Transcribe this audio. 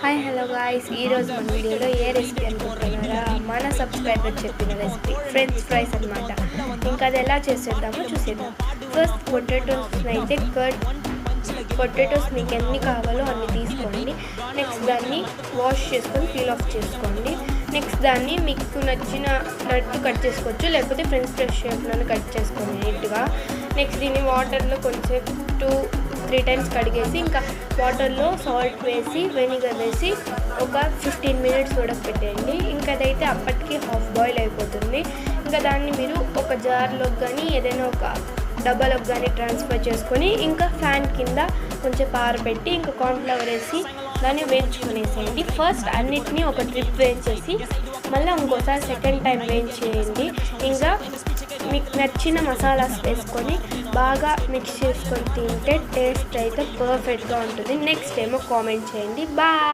Hi hello guys, ఈరోజు మన వీడియోలో ఏ రెసిపీ అనుకుంటున్నారా? మన సబ్స్క్రైబర్ చెప్పిన రెసిపీ ఫ్రెంచ్ ఫ్రైస్ అనమాట. ఇంకా అది ఎలా చేసేద్దామో చూసేద్దాం. ఫస్ట్ పొటాటోస్ మీకు ఎన్ని కావాలో అన్ని తీసుకోండి. నెక్స్ట్ దాన్ని వాష్ చేసుకొని పీల్ ఆఫ్ చేసుకోండి. నెక్స్ట్ దాన్ని మీకు నచ్చినట్టు కట్ చేసుకోవచ్చు, లేకపోతే ఫ్రెంచ్ ఫ్రైస్ షేప్లో కట్ చేసుకోండి నీట్గా. నెక్స్ట్ దీన్ని వాటర్లో కొంచెం 2-3 టైమ్స్ కడిగేసి ఇంకా వాటర్లో సాల్ట్ వేసి వెనిగర్ వేసి ఒక 15 మినిట్స్ ఉడకపెట్టేయండి. ఇంకా అదైతే అప్పటికి హాఫ్ బాయిల్ అయిపోతుంది. ఇంకా దాన్ని మీరు ఒక జార్లోకి కానీ ఏదైనా ఒక డబ్బాలోకి కానీ ట్రాన్స్ఫర్ చేసుకొని ఇంకా ఫ్యాన్ కింద కొంచెం పారబెట్టి ఇంకా కార్న్ఫ్లవర్ వేసి దాన్ని వేయించుకునేసేయండి. ఫస్ట్ అన్నిటినీ ఒక ట్రిప్ వేయించేసి మళ్ళీ ఇంకోసారి సెకండ్ టైం వేయించేయండి. ఇంకా మీకు నచ్చిన మసాలాస్ వేసుకొని బాగా మిక్స్ చేసుకొని తింటే టేస్ట్ అయితే పర్ఫెక్ట్గా ఉంటుంది. నెక్స్ట్ ఏమో కామెంట్ చేయండి. బాయ్.